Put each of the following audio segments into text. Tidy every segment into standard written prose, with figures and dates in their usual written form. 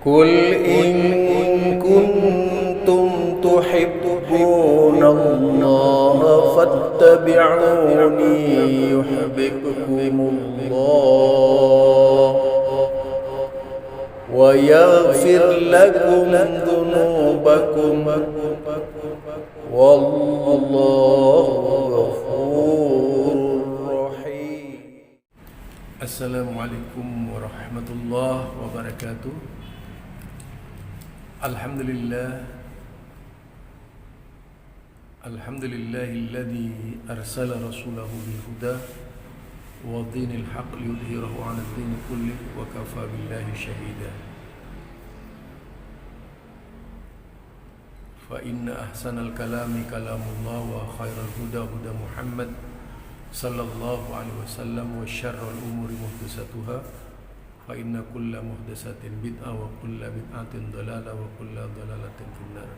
قل إن كنتم تحبون الله فاتبعوني يحببكم الله ويغفر لكم ذنوبكم والله غفور رحيم. Assalamualaikum warahmatullahi wabarakatuh. Alhamdulillahilladzi arsala rasulahu bil huda wa dinil haqq liyudhhirahu 'ala ad-din kullih wa kafa billahi shahida. Fa inna ahsanal kalami kalamullah wa khairal huda huda Muhammad sallallahu alaihi wasallam wa syarrul umuri muhdatsatuha fa inna kulla muhdatsatin bid'ah wa kulla bid'atin dhalalah wa kulla dhalalatin finnar.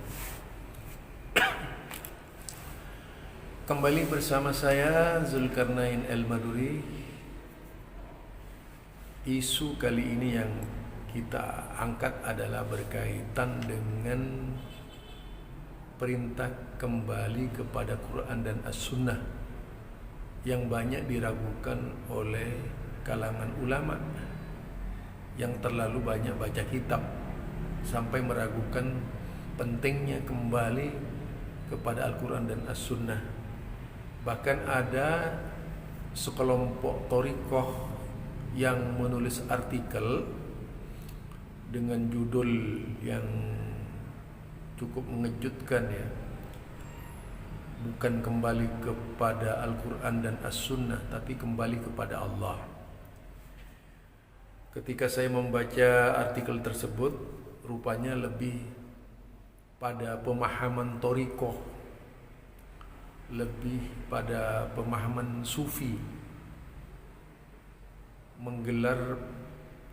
Kembali bersama saya Zulkarnain Al-Maduri. Isu kali ini yang kita angkat adalah berkaitan dengan perintah kembali kepada Quran dan As-Sunnah yang banyak diragukan oleh kalangan ulama yang terlalu banyak baca kitab sampai meragukan pentingnya kembali kepada Al-Quran dan As-Sunnah. Bahkan ada sekelompok thariqah yang menulis artikel dengan judul yang cukup mengejutkan, ya, bukan kembali kepada Al-Quran dan As-Sunnah, tapi kembali kepada Allah. Ketika saya membaca artikel tersebut, rupanya lebih pada pemahaman thariqah, lebih pada pemahaman sufi, menggelar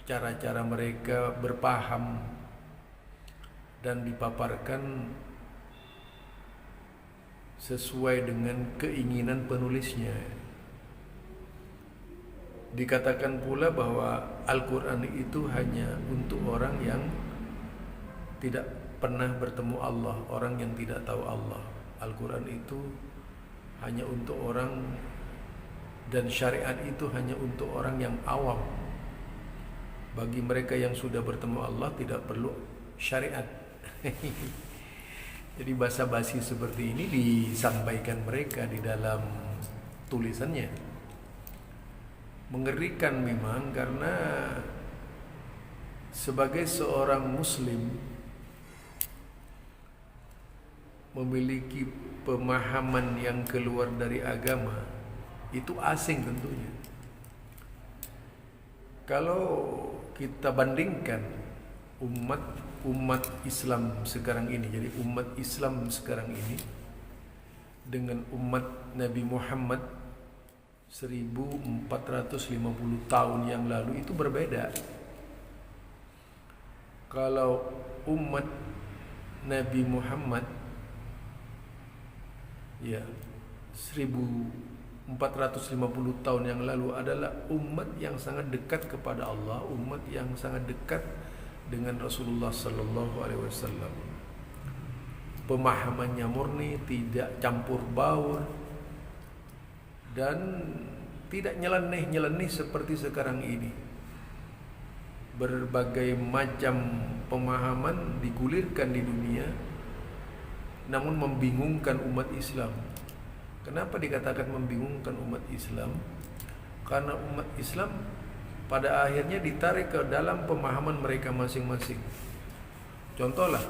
cara-cara mereka berpaham dan dipaparkan sesuai dengan keinginan penulisnya. Dikatakan pula bahwa Al-Quran itu hanya untuk orang yang tidak pernah bertemu Allah, orang yang tidak tahu Allah. Al-Quran itu hanya untuk orang, dan syariat itu hanya untuk orang yang awam. Bagi mereka yang sudah bertemu Allah tidak perlu syariat. Jadi basa-basi seperti ini disampaikan mereka di dalam tulisannya. Mengerikan memang, karena sebagai seorang muslim memiliki pemahaman yang keluar dari agama itu asing tentunya. Kalau kita bandingkan umat Islam sekarang ini, jadi umat Islam sekarang ini dengan umat Nabi Muhammad 1450 tahun yang lalu, itu berbeda. Kalau umat Nabi Muhammad, ya, 1450 tahun yang lalu adalah umat yang sangat dekat kepada Allah, umat yang sangat dekat dengan Rasulullah sallallahu alaihi wasallam. Pemahamannya murni, tidak campur baur, dan tidak nyeleneh-nyeleneh seperti sekarang ini. Berbagai macam pemahaman digulirkan di dunia, namun membingungkan umat Islam. Kenapa dikatakan membingungkan umat Islam? Karena umat Islam pada akhirnya ditarik ke dalam pemahaman mereka masing-masing. Contohlah,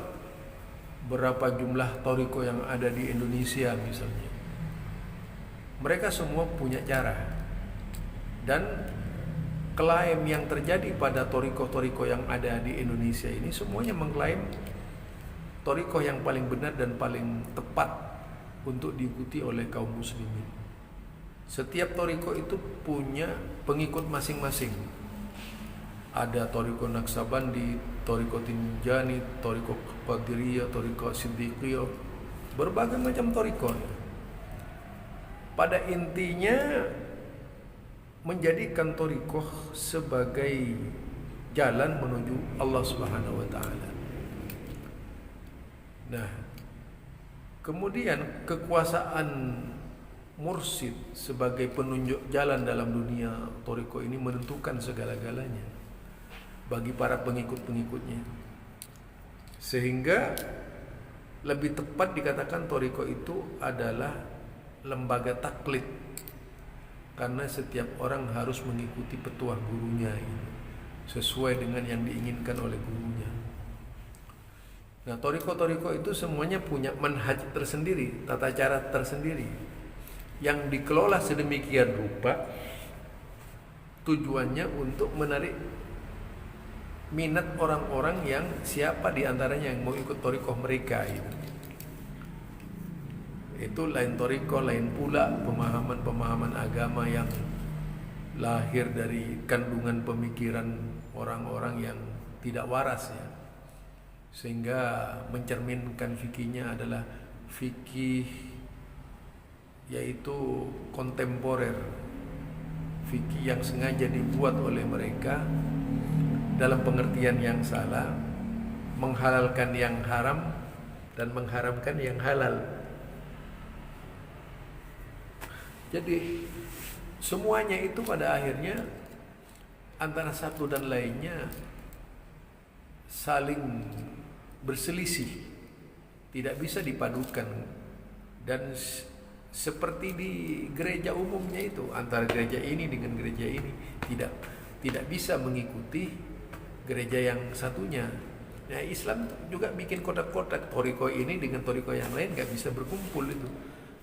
berapa jumlah thariqah yang ada di Indonesia misalnya. Mereka semua punya cara, dan klaim yang terjadi pada thariqah-thariqah yang ada di Indonesia ini semuanya mengklaim thariqah yang paling benar dan paling tepat untuk diikuti oleh kaum muslimin. Setiap thariqah itu punya pengikut masing-masing. Ada thariqah Naqsabandi, thariqah Tinjani, thariqah Qadiriyah, thariqah Siddiqiyah, berbagai macam thariqah. Pada intinya menjadikan thariqah sebagai jalan menuju Allah Subhanahu wa taala. Nah, kemudian kekuasaan mursyid sebagai penunjuk jalan dalam dunia thariqah ini menentukan segala-galanya bagi para pengikut-pengikutnya. Sehingga lebih tepat dikatakan thariqah itu adalah lembaga taklid, karena setiap orang harus mengikuti petuah gurunya ini, sesuai dengan yang diinginkan oleh gurunya. Nah, thariqah itu semuanya punya manhaj tersendiri, tata cara tersendiri, yang dikelola sedemikian rupa tujuannya untuk menarik minat orang-orang yang siapa diantaranya yang mau ikut thariqah mereka itu. Itu lain thariqah, lain pula pemahaman-pemahaman agama yang lahir dari kandungan pemikiran orang-orang yang tidak waras ya, sehingga mencerminkan fikihnya adalah fikih yaitu kontemporer, fikih yang sengaja dibuat oleh mereka dalam pengertian yang salah, menghalalkan yang haram dan mengharamkan yang halal. Jadi semuanya itu pada akhirnya antara satu dan lainnya saling berselisih, tidak bisa dipadukan. Dan seperti di gereja umumnya itu, antara gereja ini dengan gereja ini tidak bisa mengikuti gereja yang satunya. Nah, Islam juga bikin kotak-kotak, thariqah ini dengan thariqah yang lain nggak bisa berkumpul itu.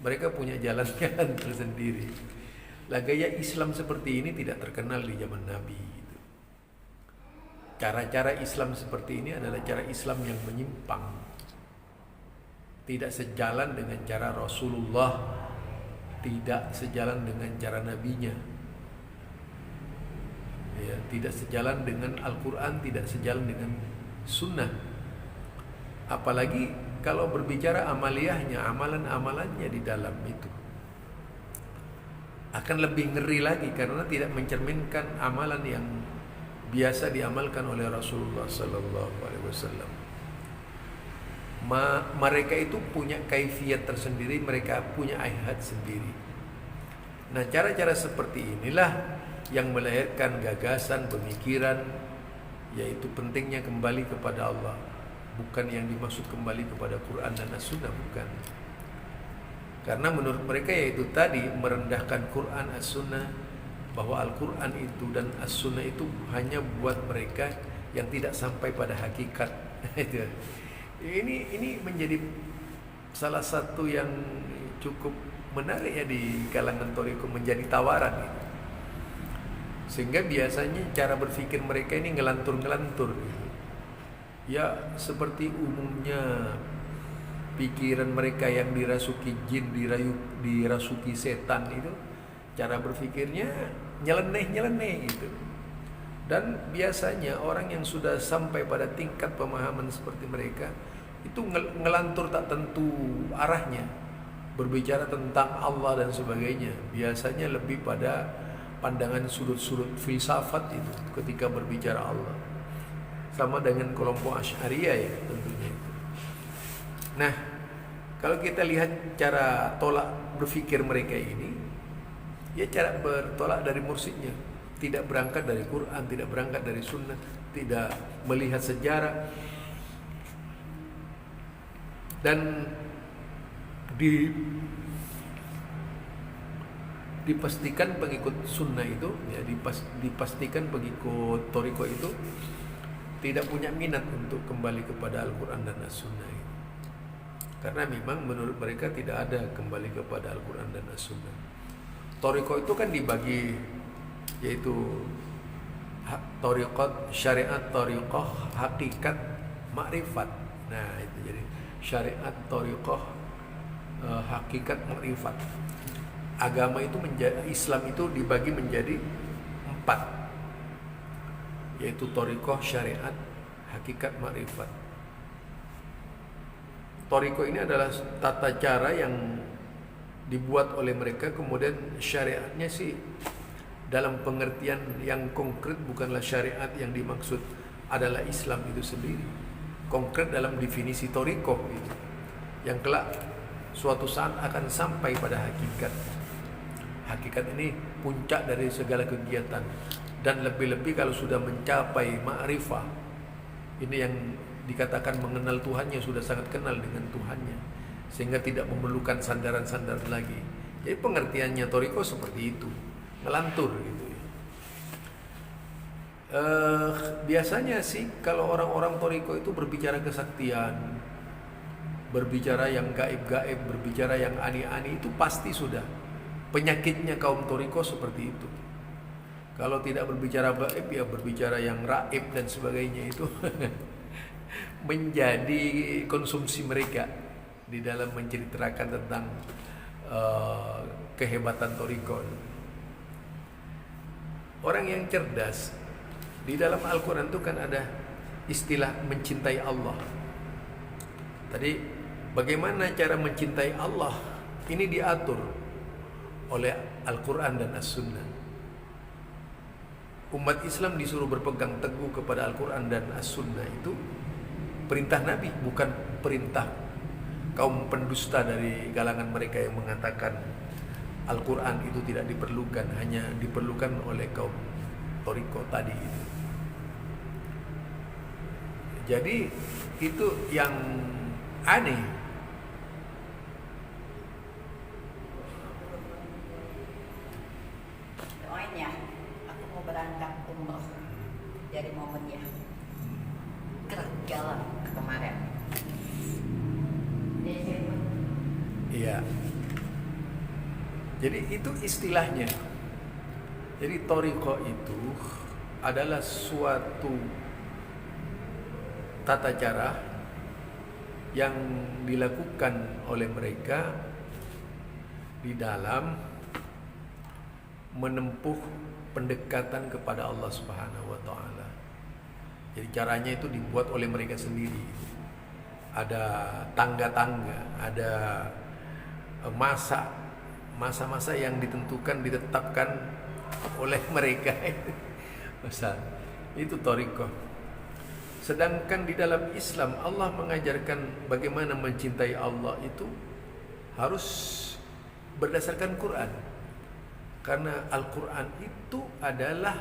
Mereka punya jalan-jalan tersendiri. Lah, gaya Islam seperti ini tidak terkenal di zaman Nabi. Cara-cara Islam seperti ini adalah cara Islam yang menyimpang, tidak sejalan dengan cara Rasulullah, tidak sejalan dengan cara nabinya, ya, tidak sejalan dengan Al-Quran, tidak sejalan dengan Sunnah. Apalagi kalau berbicara amaliyahnya, amalan-amalannya di dalam itu akan lebih ngeri lagi, karena tidak mencerminkan amalan yang biasa diamalkan oleh Rasulullah Sallallahu Alaihi Wasallam. Mereka itu punya kaifiyat tersendiri, mereka punya ayat sendiri. Nah, cara-cara seperti inilah yang melahirkan gagasan, pemikiran, yaitu pentingnya kembali kepada Allah, bukan yang dimaksud kembali kepada Quran dan As-Sunnah, bukan. Karena menurut mereka yaitu tadi merendahkan Quran, As-Sunnah, bahwa Al-Quran itu dan As-Sunnah itu hanya buat mereka yang tidak sampai pada hakikat. Ini menjadi salah satu yang cukup menarik ya di kalangan thariqah, menjadi tawaran gitu. Sehingga biasanya cara berpikir mereka ini ngelantur-ngelantur gitu. Ya, seperti umumnya pikiran mereka yang dirasuki jin, dirasuki setan itu, cara berpikirnya nyeleneh-nyeleneh gitu. Dan biasanya orang yang sudah sampai pada tingkat pemahaman seperti mereka itu ngelantur tak tentu arahnya, berbicara tentang Allah dan sebagainya. Biasanya lebih pada pandangan sudut-sudut filsafat itu ketika berbicara Allah. Sama dengan kelompok Asy'ariyah ya tentunya itu. Nah, kalau kita lihat cara tolak berpikir mereka ini, ya cara bertolak dari mursyidnya, tidak berangkat dari Quran, tidak berangkat dari Sunnah, tidak melihat sejarah, dan dipastikan pengikut Sunnah itu, ya, dipastikan pengikut thariqah itu tidak punya minat untuk kembali kepada Al-Quran dan As-Sunnah. Karena memang menurut mereka tidak ada kembali kepada Al-Quran dan As-Sunnah. Thariqah itu kan dibagi, yaitu thariqat, syariat thariqah, hakikat, makrifat. Nah, itu jadi syariat thariqah, hakikat, makrifat. Agama itu Islam itu dibagi menjadi 4, yaitu thariqah, syariat, hakikat, makrifat. Thariqah ini adalah tata cara yang dibuat oleh mereka, kemudian syariatnya sih dalam pengertian yang konkret, bukanlah syariat yang dimaksud adalah Islam itu sendiri. Konkret dalam definisi thariqah itu, yang kelak suatu saat akan sampai pada hakikat. Hakikat ini puncak dari segala kegiatan, dan lebih-lebih kalau sudah mencapai ma'rifah, ini yang dikatakan mengenal Tuhannya, sudah sangat kenal dengan Tuhannya, sehingga tidak memerlukan sandaran-sandaran lagi. Jadi pengertiannya thariqah seperti itu, ngelantur gitu ya. Biasanya sih kalau orang-orang thariqah itu berbicara kesaktian, berbicara yang gaib-gaib, berbicara yang ani-ani, itu pasti sudah penyakitnya kaum thariqah seperti itu. Kalau tidak berbicara gaib, ya berbicara yang raib dan sebagainya, itu menjadi konsumsi mereka di dalam menceritakan tentang kehebatan thariqah. Orang yang cerdas, di dalam Al-Quran itu kan ada istilah mencintai Allah. Tadi bagaimana cara mencintai Allah, ini diatur oleh Al-Quran dan As-Sunnah. Umat Islam disuruh berpegang teguh kepada Al-Quran dan As-Sunnah, itu perintah Nabi, bukan perintah kaum pendusta dari kalangan mereka yang mengatakan Al-Quran itu tidak diperlukan, hanya diperlukan oleh kaum thariqah tadi itu. Jadi itu yang aneh. Doain ya, aku mau berangkat umroh dari momennya. Gerak jalan kemarin. Iya. Jadi itu istilahnya. Jadi thariqah itu adalah suatu tata cara yang dilakukan oleh mereka di dalam menempuh pendekatan kepada Allah Subhanahu wa taala. Jadi caranya itu dibuat oleh mereka sendiri. Ada tangga-tangga, ada masa-masa yang ditetapkan oleh mereka. Masa itu thariqah. Sedangkan di dalam Islam, Allah mengajarkan bagaimana mencintai Allah itu harus berdasarkan Quran. Karena Al-Quran itu adalah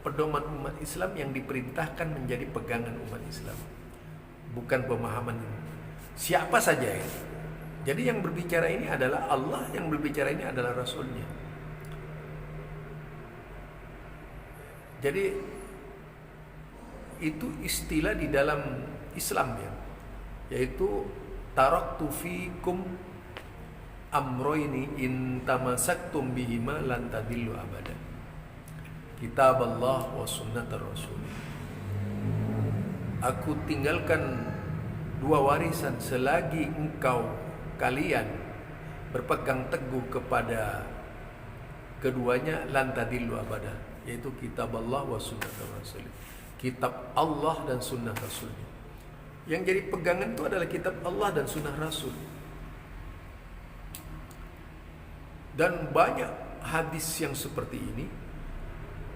pedoman umat Islam yang diperintahkan menjadi pegangan umat Islam, bukan pemahaman siapa saja ya. Jadi yang berbicara ini adalah Allah, yang berbicara ini adalah Rasulnya. Jadi itu istilah di dalam Islam ya, yaitu taraktu fikum amroini in tamasaktum bihima lan tadillu abada. Kitab Allah wa sunnat Rasul. Aku tinggalkan dua warisan selagi kalian berpegang teguh kepada keduanya, lan tadillu abada, yaitu kitab Allah wa sunnat Rasul. Kitab Allah dan sunnah Rasulnya. Yang jadi pegangan itu adalah kitab Allah dan sunnah Rasul. Dan banyak hadis yang seperti ini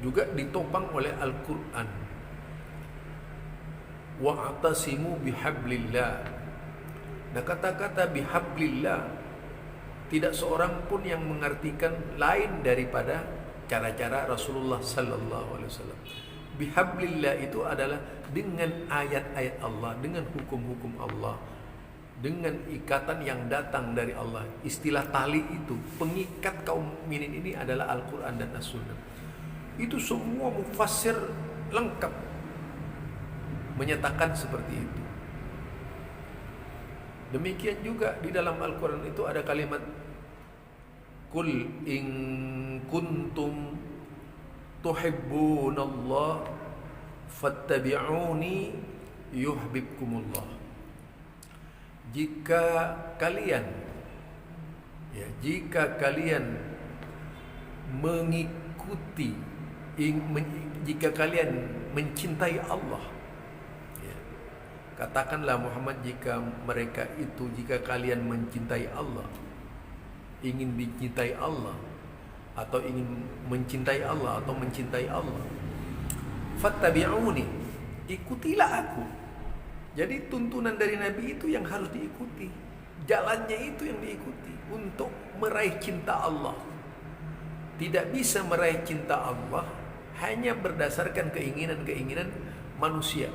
juga ditopang oleh Al-Quran. Wa'tasimu bihablillah. Nah, kata-kata bihablillah tidak seorang pun yang mengartikan lain daripada cara-cara Rasulullah sallallahu alaihi wasallam. Bihablillah itu adalah dengan ayat-ayat Allah, dengan hukum-hukum Allah, dengan ikatan yang datang dari Allah. Istilah tali itu, pengikat kaum mukminin ini adalah Al-Quran dan As-Sunnah. Itu semua mufassir lengkap menyatakan seperti itu. Demikian juga di dalam Al-Quran itu ada kalimat Qul in kuntum tuhibbunallah fattabi'uni yuhibbukumullah. Jika kalian mengikuti, jika kalian mencintai Allah, ya, katakanlah Muhammad, jika kalian mencintai Allah, ingin dicintai Allah, atau ingin mencintai Allah atau mencintai Allah, fattabi'uni, ikutilah aku. Jadi tuntunan dari Nabi itu yang harus diikuti, jalannya itu yang diikuti untuk meraih cinta Allah. Tidak bisa meraih cinta Allah hanya berdasarkan keinginan-keinginan manusia,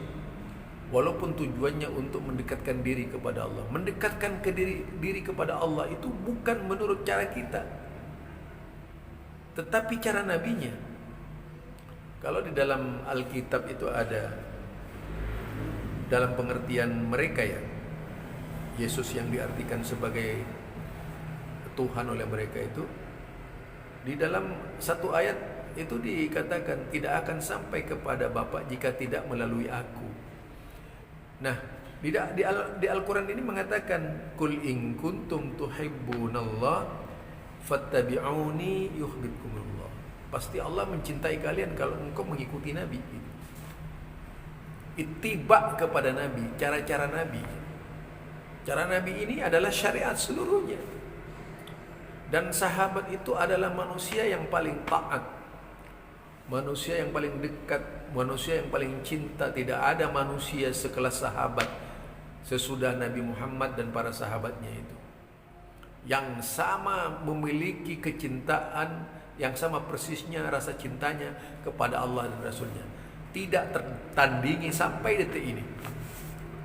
walaupun tujuannya untuk mendekatkan diri kepada Allah. Mendekatkan ke diri kepada Allah itu bukan menurut cara kita, tetapi cara nabinya. Kalau di dalam Alkitab itu ada, dalam pengertian mereka ya, Yesus yang diartikan sebagai Tuhan oleh mereka itu, di dalam satu ayat itu dikatakan tidak akan sampai kepada Bapa jika tidak melalui aku. Nah, di Al-Quran ini mengatakan kul in kuntum tuhibbunallah fattabi'uni yuhibbukumullah. Pasti Allah mencintai kalian kalau engkau mengikuti Nabi. Ittiba kepada Nabi, cara-cara Nabi. Cara Nabi ini adalah syariat seluruhnya. Dan sahabat itu adalah manusia yang paling taat, manusia yang paling dekat, manusia yang paling cinta. Tidak ada manusia sekelas sahabat sesudah Nabi Muhammad dan para sahabatnya itu yang sama memiliki kecintaan yang sama persisnya rasa cintanya kepada Allah dan Rasulnya. Tidak tertandingi sampai detik ini.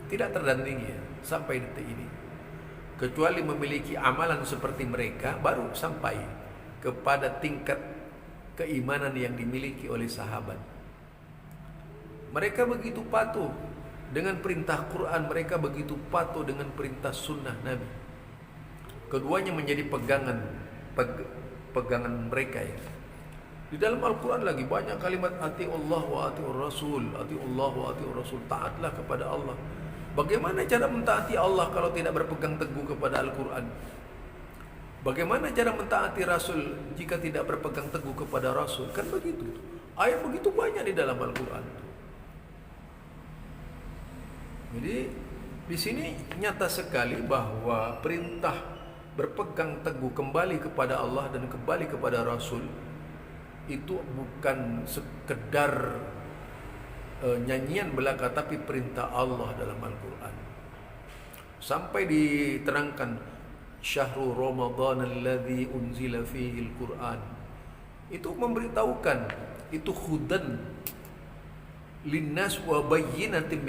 Tidak tertandingi ya, sampai detik ini. Kecuali memiliki amalan seperti mereka, baru sampai kepada tingkat keimanan yang dimiliki oleh sahabat. Mereka begitu patuh dengan perintah Quran, mereka begitu patuh dengan perintah sunnah Nabi. Keduanya menjadi pegangan mereka ya. Di dalam Al-Quran lagi banyak kalimat ati Allah wa ati Rasul, ati Allah wa ati Rasul, taatlah kepada Allah. Bagaimana cara mentaati Allah kalau tidak berpegang teguh kepada Al-Quran? Bagaimana cara mentaati Rasul jika tidak berpegang teguh kepada Rasul? Kan begitu. Ayat begitu banyak di dalam Al-Quran. Jadi di sini nyata sekali bahwa perintah berpegang teguh kembali kepada Allah dan kembali kepada Rasul itu bukan sekedar nyanyian belaka, tapi perintah Allah dalam Al-Quran. Sampai diterangkan Syahrul Ramadan alladzi unzila fihi al-Quran. Itu memberitahukan itu hudan linnas wa bayyinatin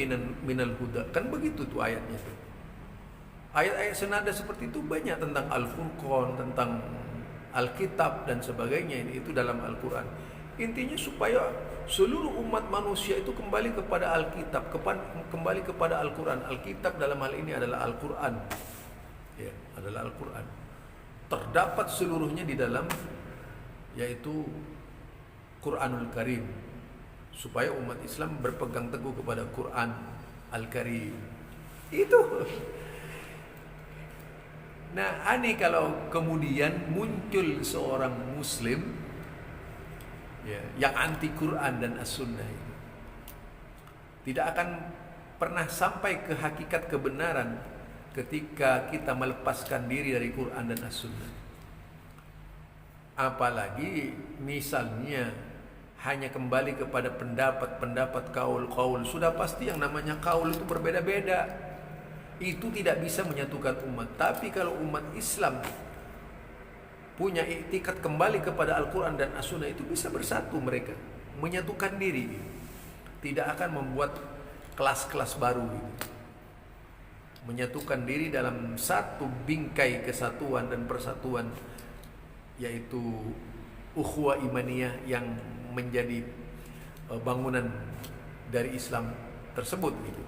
minal huda. Kan begitu tuh ayatnya tuh. Ayat-ayat senada seperti itu banyak tentang Al-Furqan, tentang Alkitab dan sebagainya. Itu dalam Al-Quran. Intinya supaya seluruh umat manusia itu kembali kepada Alkitab, kembali kepada Al-Quran. Alkitab dalam hal ini adalah Al-Quran. Ya, adalah Al-Quran. Terdapat seluruhnya di dalam, yaitu Quranul Karim. Supaya umat Islam berpegang teguh kepada Quran Al-Karim. Itu. Nah, aneh kalau kemudian muncul seorang Muslim ya, yang anti Quran dan As-Sunnah itu tidak akan pernah sampai ke hakikat kebenaran ketika kita melepaskan diri dari Quran dan As-Sunnah. Apalagi misalnya hanya kembali kepada pendapat-pendapat kaul-kaul. Sudah pasti yang namanya kaul itu berbeda-beda. Itu tidak bisa menyatukan umat. Tapi kalau umat Islam punya iktikat kembali kepada Al-Quran dan As-Sunnah, itu bisa bersatu mereka, menyatukan diri. Tidak akan membuat kelas-kelas baru. Menyatukan diri dalam satu bingkai kesatuan dan persatuan, yaitu ukhuwah imaniyah yang menjadi bangunan dari Islam tersebut gitu.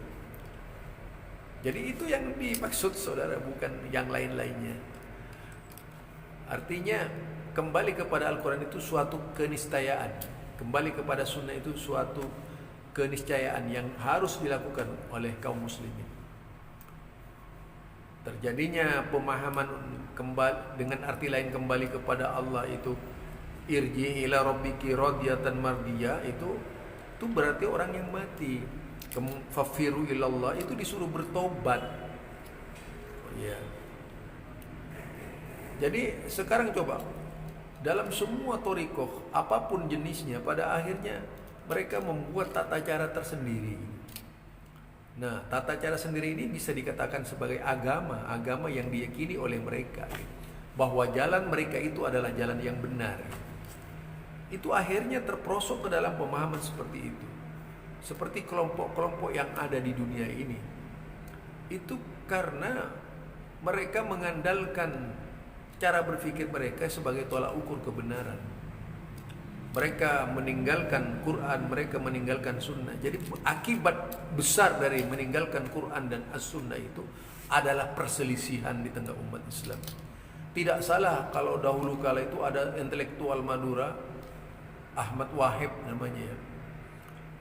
Jadi itu yang dimaksud saudara, bukan yang lain-lainnya. Artinya kembali kepada Al-Quran itu suatu keniscayaan, kembali kepada Sunnah itu suatu keniscayaan yang harus dilakukan oleh kaum muslimin. Terjadinya pemahaman kembali dengan arti lain kembali kepada Allah itu irji ila rabbiki radiyatan mardiyah, itu berarti orang yang mati. Fafiru ilallah itu disuruh bertobat. Ya. Jadi sekarang coba dalam semua thariqah apapun jenisnya, pada akhirnya mereka membuat tata cara tersendiri. Nah, tata cara sendiri ini bisa dikatakan sebagai agama yang diyakini oleh mereka, bahwa jalan mereka itu adalah jalan yang benar. Itu akhirnya terperosok ke dalam pemahaman seperti itu. Seperti kelompok-kelompok yang ada di dunia ini. Itu karena mereka mengandalkan cara berpikir mereka sebagai tolak ukur kebenaran. Mereka meninggalkan Quran, mereka meninggalkan sunnah. Jadi akibat besar dari meninggalkan Quran dan as-sunnah itu adalah perselisihan di tengah umat Islam. Tidak salah kalau dahulu kala itu ada intelektual Madura, Ahmad Wahid namanya ya.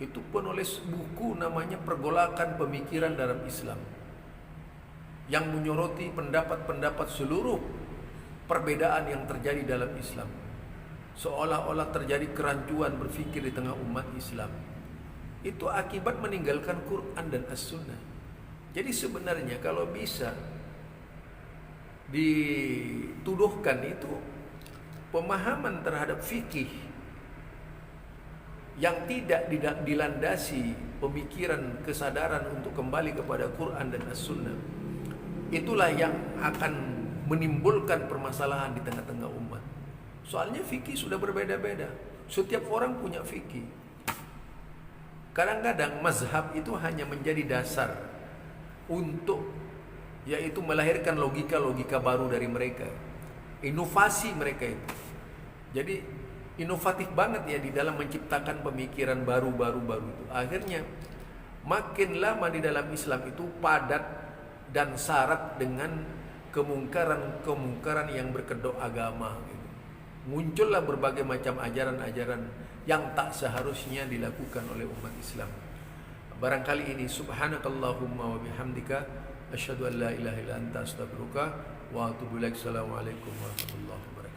Itu penulis buku namanya Pergolakan Pemikiran dalam Islam, yang menyoroti pendapat-pendapat seluruh perbedaan yang terjadi dalam Islam. Seolah-olah terjadi kerancuan berfikir di tengah umat Islam. Itu akibat meninggalkan Quran dan as-sunnah. Jadi sebenarnya kalau bisa dituduhkan itu pemahaman terhadap fikih yang tidak dilandasi pemikiran kesadaran untuk kembali kepada Quran dan as-sunnah, itulah yang akan menimbulkan permasalahan di tengah-tengah umat. Soalnya fikih sudah berbeda-beda. Setiap orang punya fikih. Kadang-kadang mazhab itu hanya menjadi dasar untuk, yaitu melahirkan logika-logika baru dari mereka. Inovasi mereka itu. Jadi inovatif banget ya di dalam menciptakan pemikiran baru-baru itu. Akhirnya makin lama di dalam Islam itu padat dan syarat dengan kemungkaran yang berkedok agama gitu. Muncullah berbagai macam ajaran-ajaran yang tak seharusnya dilakukan oleh umat Islam. Barangkali ini subhanakallahumma wa bihamdika asyhadu an la ilaha illa anta astaghfiruka wa atubu ilaik. Assalamualaikum warahmatullahi wabarakatuh.